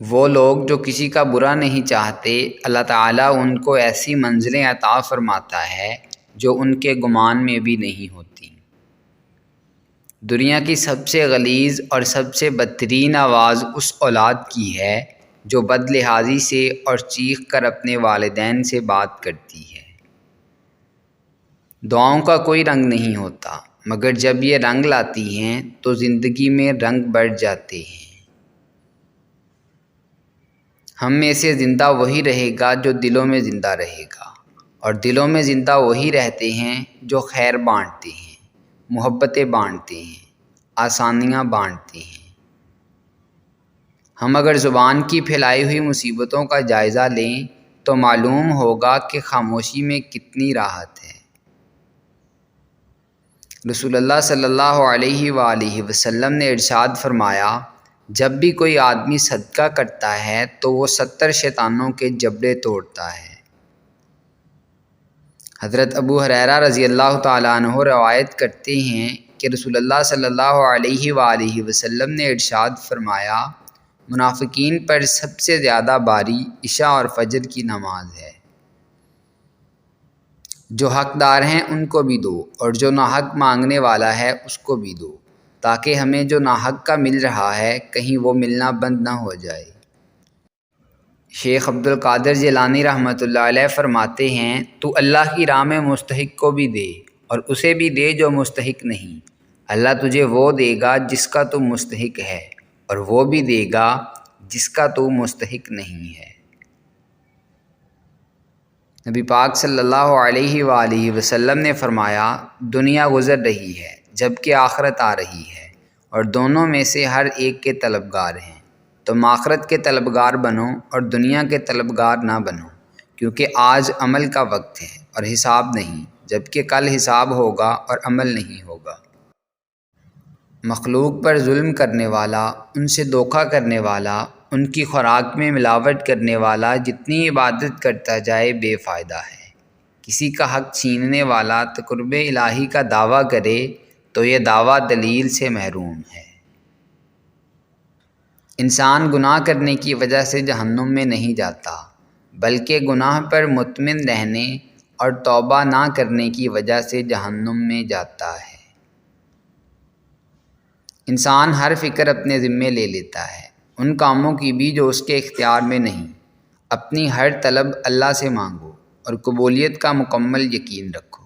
وہ لوگ جو کسی کا برا نہیں چاہتے، اللہ تعالیٰ ان کو ایسی منزلیں عطا فرماتا ہے جو ان کے گمان میں بھی نہیں ہوتی۔ دنیا کی سب سے غلیظ اور سب سے بدترین آواز اس اولاد کی ہے جو بد لحاظی سے اور چیخ کر اپنے والدین سے بات کرتی ہے۔ دعاؤں کا کوئی رنگ نہیں ہوتا، مگر جب یہ رنگ لاتی ہیں تو زندگی میں رنگ بڑھ جاتے ہیں۔ ہم میں سے زندہ وہی رہے گا جو دلوں میں زندہ رہے گا، اور دلوں میں زندہ وہی رہتے ہیں جو خیر بانٹتے ہیں، محبتیں بانٹتے ہیں، آسانیاں بانٹتے ہیں۔ ہم اگر زبان کی پھیلائی ہوئی مصیبتوں کا جائزہ لیں تو معلوم ہوگا کہ خاموشی میں کتنی راحت ہے۔ رسول اللہ صلی اللہ علیہ وآلہ وسلم نے ارشاد فرمایا، جب بھی کوئی آدمی صدقہ کرتا ہے تو وہ 70 شیطانوں کے جبڑے توڑتا ہے۔ حضرت ابو ہریرہ رضی اللہ تعالیٰ عنہ روایت کرتے ہیں کہ رسول اللہ صلی اللہ علیہ وآلہ وسلم نے ارشاد فرمایا، منافقین پر سب سے زیادہ باری عشاء اور فجر کی نماز ہے۔ جو حقدار ہیں ان کو بھی دو، اور جو ناحق مانگنے والا ہے اس کو بھی دو، تاکہ ہمیں جو ناحق کا مل رہا ہے کہیں وہ ملنا بند نہ ہو جائے۔ شیخ عبد القادر جیلانی رحمۃ اللہ علیہ فرماتے ہیں، تو اللہ کی راہ میں مستحق کو بھی دے اور اسے بھی دے جو مستحق نہیں، اللہ تجھے وہ دے گا جس کا تو مستحق ہے، اور وہ بھی دے گا جس کا تو مستحق نہیں ہے۔ نبی پاک صلی اللہ علیہ وآلہ وسلم نے فرمایا، دنیا گزر رہی ہے جبکہ آخرت آ رہی ہے، اور دونوں میں سے ہر ایک کے طلبگار ہیں۔ تم آخرت کے طلبگار بنو اور دنیا کے طلبگار نہ بنو، کیونکہ آج عمل کا وقت ہے اور حساب نہیں، جبکہ کل حساب ہوگا اور عمل نہیں ہوگا۔ مخلوق پر ظلم کرنے والا، ان سے دھوکہ کرنے والا، ان کی خوراک میں ملاوٹ کرنے والا جتنی عبادت کرتا جائے بے فائدہ ہے۔ کسی کا حق چھیننے والا تقرب الہی کا دعویٰ کرے تو یہ دعویٰ دلیل سے محروم ہے۔ انسان گناہ کرنے کی وجہ سے جہنم میں نہیں جاتا، بلکہ گناہ پر مطمئن رہنے اور توبہ نہ کرنے کی وجہ سے جہنم میں جاتا ہے۔ انسان ہر فکر اپنے ذمے لے لیتا ہے، ان کاموں کی بھی جو اس کے اختیار میں نہیں۔ اپنی ہر طلب اللہ سے مانگو اور قبولیت کا مکمل یقین رکھو۔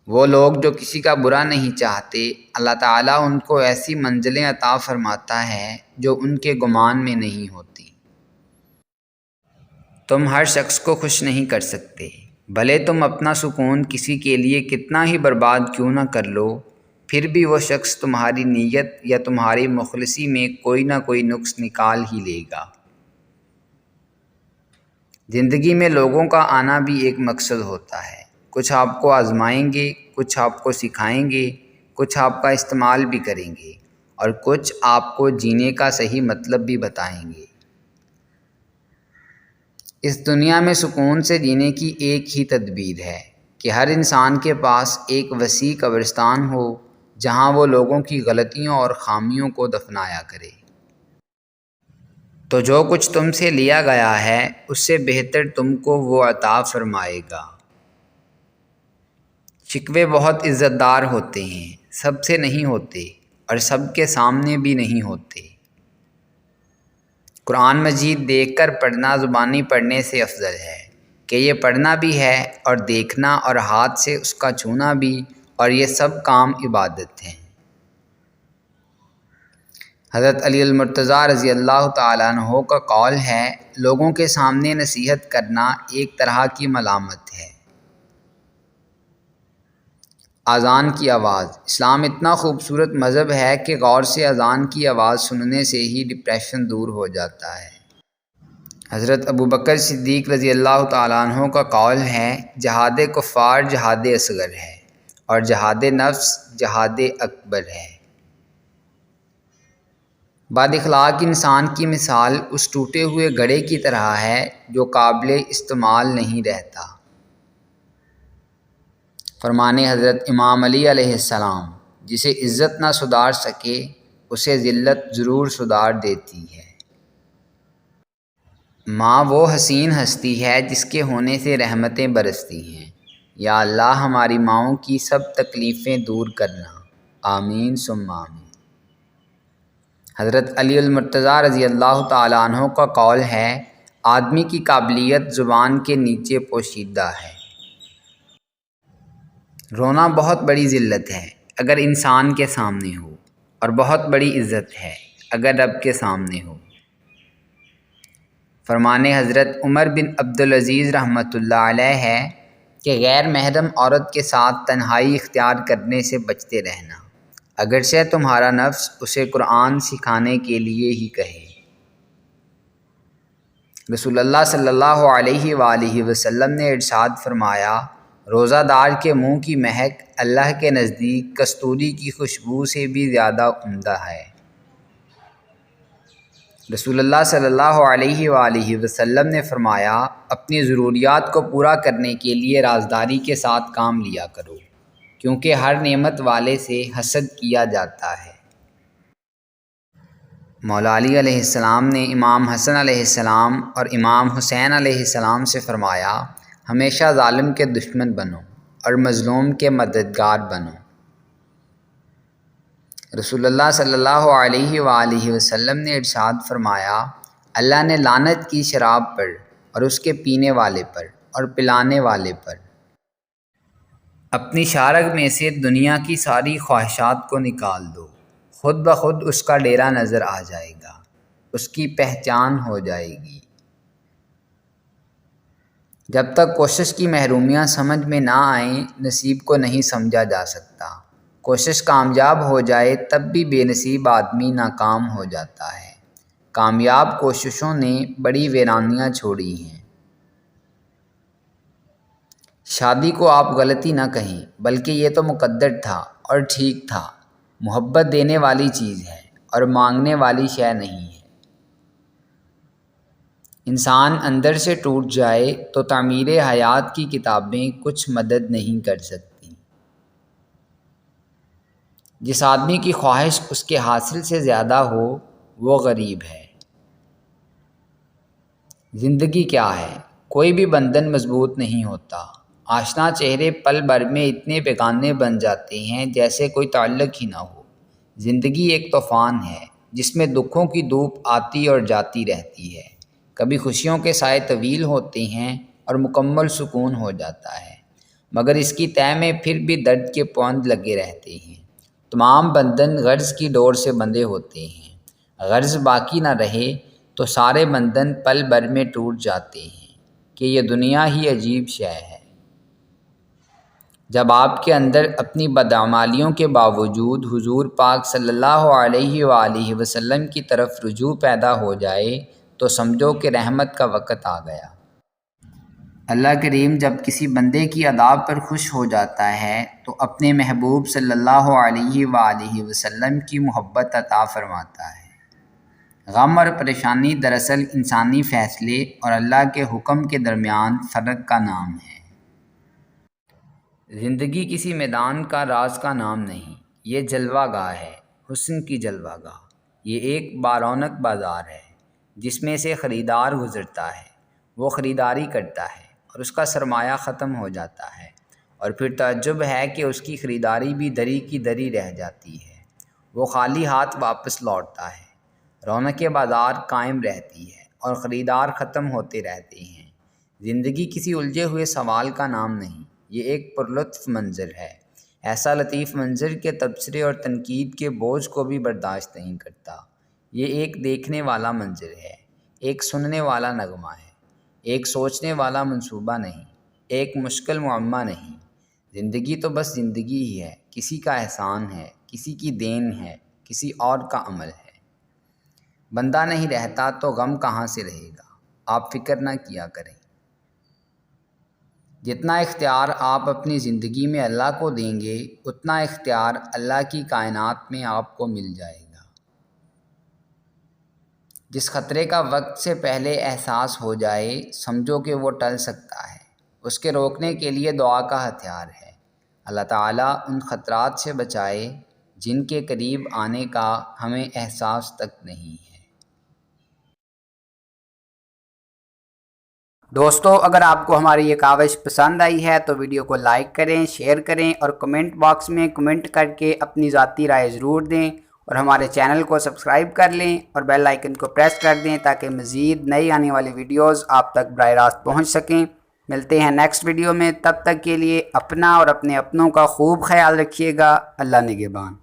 وہ لوگ جو کسی کا برا نہیں چاہتے، اللہ تعالیٰ ان کو ایسی منزلیں عطا فرماتا ہے جو ان کے گمان میں نہیں ہوتی۔ تم ہر شخص کو خوش نہیں کر سکتے، بھلے تم اپنا سکون کسی کے لیے کتنا ہی برباد کیوں نہ کر لو، پھر بھی وہ شخص تمہاری نیت یا تمہاری مخلصی میں کوئی نہ کوئی نقص نکال ہی لے گا۔ زندگی میں لوگوں کا آنا بھی ایک مقصد ہوتا ہے، کچھ آپ کو آزمائیں گے، کچھ آپ کو سکھائیں گے، کچھ آپ کا استعمال بھی کریں گے، اور کچھ آپ کو جینے کا صحیح مطلب بھی بتائیں گے۔ اس دنیا میں سکون سے جینے کی ایک ہی تدبیر ہے کہ ہر انسان کے پاس ایک وسیع قبرستان ہو جہاں وہ لوگوں کی غلطیوں اور خامیوں کو دفنایا کرے۔ تو جو کچھ تم سے لیا گیا ہے اس سے بہتر تم کو وہ عطا فرمائے گا۔ شکوے بہت عزت دار ہوتے ہیں، سب سے نہیں ہوتے اور سب کے سامنے بھی نہیں ہوتے۔ قرآن مجید دیکھ کر پڑھنا زبانی پڑھنے سے افضل ہے کہ یہ پڑھنا بھی ہے اور دیکھنا اور ہاتھ سے اس کا چھونا بھی، اور یہ سب کام عبادت ہیں۔ حضرت علی المرتضیٰ رضی اللہ تعالیٰ عنہ کا قول ہے، لوگوں کے سامنے نصیحت کرنا ایک طرح کی ملامت ہے۔ اذان کی آواز۔ اسلام اتنا خوبصورت مذہب ہے کہ غور سے اذان کی آواز سننے سے ہی ڈپریشن دور ہو جاتا ہے۔ حضرت ابوبکر صدیق رضی اللہ تعالیٰ عنہ کا قول ہے، جہاد کفار جہاد اصغر ہے اور جہاد نفس جہاد اکبر ہے۔ بد اخلاق انسان کی مثال اس ٹوٹے ہوئے گھڑے کی طرح ہے جو قابل استعمال نہیں رہتا۔ فرمان حضرت امام علی علیہ السلام، جسے عزت نہ سدھار سکے اسے ذلت ضرور سدھار دیتی ہے۔ ماں وہ حسین ہستی ہے جس کے ہونے سے رحمتیں برستی ہیں۔ یا اللہ ہماری ماؤں کی سب تکلیفیں دور کرنا، آمین ثم آمین۔ حضرت علی المرتضیٰ رضی اللہ تعالیٰ عنہ کا قول ہے، آدمی کی قابلیت زبان کے نیچے پوشیدہ ہے۔ رونا بہت بڑی ذلت ہے اگر انسان کے سامنے ہو، اور بہت بڑی عزت ہے اگر رب کے سامنے ہو۔ فرمان حضرت عمر بن عبدالعزیز رحمۃ اللہ علیہ ہے کہ غیر محرم عورت کے ساتھ تنہائی اختیار کرنے سے بچتے رہنا، اگرچہ تمہارا نفس اسے قرآن سکھانے کے لیے ہی کہے۔ رسول اللہ صلی اللہ علیہ وآلہ وسلم نے ارشاد فرمایا، روزہ دار کے منہ کی مہک اللہ کے نزدیک کستوری کی خوشبو سے بھی زیادہ عمدہ ہے۔ رسول اللہ صلی اللہ علیہ وآلہ وسلم نے فرمایا، اپنی ضروریات کو پورا کرنے کے لیے رازداری کے ساتھ کام لیا کرو، کیونکہ ہر نعمت والے سے حسد کیا جاتا ہے۔ مولا علی علیہ السلام نے امام حسن علیہ السلام اور امام حسین علیہ السلام سے فرمایا، ہمیشہ ظالم کے دشمن بنو اور مظلوم کے مددگار بنو۔ رسول اللہ صلی اللہ علیہ وآلہ وسلم نے ارشاد فرمایا، اللہ نے لعنت کی شراب پر اور اس کے پینے والے پر اور پلانے والے پر۔ اپنی شارگ میں سے دنیا کی ساری خواہشات کو نکال دو، خود بخود اس کا ڈیرا نظر آ جائے گا، اس کی پہچان ہو جائے گی۔ جب تک کوشش کی محرومیاں سمجھ میں نہ آئیں، نصیب کو نہیں سمجھا جا سکتا۔ کوشش کامیاب ہو جائے تب بھی بے نصیب آدمی ناکام ہو جاتا ہے۔ کامیاب کوششوں نے بڑی ویرانیاں چھوڑی ہیں۔ شادی کو آپ غلطی نہ کہیں، بلکہ یہ تو مقدر تھا اور ٹھیک تھا۔ محبت دینے والی چیز ہے اور مانگنے والی شے نہیں ہے۔ انسان اندر سے ٹوٹ جائے تو تعمیر حیات کی کتابیں کچھ مدد نہیں کر سکتی۔ جس آدمی کی خواہش اس کے حاصل سے زیادہ ہو وہ غریب ہے۔ زندگی کیا ہے؟ کوئی بھی بندھن مضبوط نہیں ہوتا۔ آشنا چہرے پل بھر میں اتنے بیگانے بن جاتے ہیں جیسے کوئی تعلق ہی نہ ہو۔ زندگی ایک طوفان ہے جس میں دکھوں کی دھوپ آتی اور جاتی رہتی ہے۔ کبھی خوشیوں کے سائے طویل ہوتے ہیں اور مکمل سکون ہو جاتا ہے، مگر اس کی تہہ میں پھر بھی درد کے پوند لگے رہتے ہیں۔ تمام بندھن غرض کی ڈور سے بندھے ہوتے ہیں۔ غرض باقی نہ رہے تو سارے بندھن پل بھر میں ٹوٹ جاتے ہیں کہ یہ دنیا ہی عجیب شے ہے۔ جب آپ کے اندر اپنی بدعمالیوں کے باوجود حضور پاک صلی اللہ علیہ وآلہ وسلم کی طرف رجوع پیدا ہو جائے تو سمجھو کہ رحمت کا وقت آ گیا۔ اللہ کریم جب کسی بندے کی ادا پر خوش ہو جاتا ہے تو اپنے محبوب صلی اللہ علیہ وآلہ وسلم کی محبت عطا فرماتا ہے۔ غم اور پریشانی دراصل انسانی فیصلے اور اللہ کے حکم کے درمیان فرق کا نام ہے۔ زندگی کسی میدان کا راز کا نام نہیں، یہ جلوہ گاہ ہے، حسن کی جلوہ گاہ۔ یہ ایک بارونق بازار ہے جس میں سے خریدار گزرتا ہے، وہ خریداری کرتا ہے اور اس کا سرمایہ ختم ہو جاتا ہے، اور پھر تعجب ہے کہ اس کی خریداری بھی دری کی دری رہ جاتی ہے۔ وہ خالی ہاتھ واپس لوٹتا ہے۔ رونق بازار قائم رہتی ہے اور خریدار ختم ہوتے رہتے ہیں۔ زندگی کسی الجھے ہوئے سوال کا نام نہیں، یہ ایک پرلطف منظر ہے، ایسا لطیف منظر کہ تبصرے اور تنقید کے بوجھ کو بھی برداشت نہیں کرتا۔ یہ ایک دیکھنے والا منظر ہے، ایک سننے والا نغمہ ہے، ایک سوچنے والا منصوبہ نہیں، ایک مشکل معمہ نہیں۔ زندگی تو بس زندگی ہی ہے، کسی کا احسان ہے، کسی کی دین ہے، کسی اور کا عمل ہے۔ بندہ نہیں رہتا تو غم کہاں سے رہے گا؟ آپ فکر نہ کیا کریں۔ جتنا اختیار آپ اپنی زندگی میں اللہ کو دیں گے، اتنا اختیار اللہ کی کائنات میں آپ کو مل جائے گا۔ جس خطرے کا وقت سے پہلے احساس ہو جائے، سمجھو کہ وہ ٹل سکتا ہے۔ اس کے روکنے کے لیے دعا کا ہتھیار ہے۔ اللہ تعالیٰ ان خطرات سے بچائے جن کے قریب آنے کا ہمیں احساس تک نہیں ہے۔ دوستو اگر آپ کو ہماری یہ کاوش پسند آئی ہے تو ویڈیو کو لائک کریں، شیئر کریں اور کمنٹ باکس میں کمنٹ کر کے اپنی ذاتی رائے ضرور دیں، اور ہمارے چینل کو سبسکرائب کر لیں اور بیل آئیکن کو پریس کر دیں تاکہ مزید نئی آنے والی ویڈیوز آپ تک براہ راست پہنچ سکیں۔ ملتے ہیں نیکسٹ ویڈیو میں، تب تک کے لیے اپنا اور اپنے اپنوں کا خوب خیال رکھیے گا۔ اللہ نگہبان۔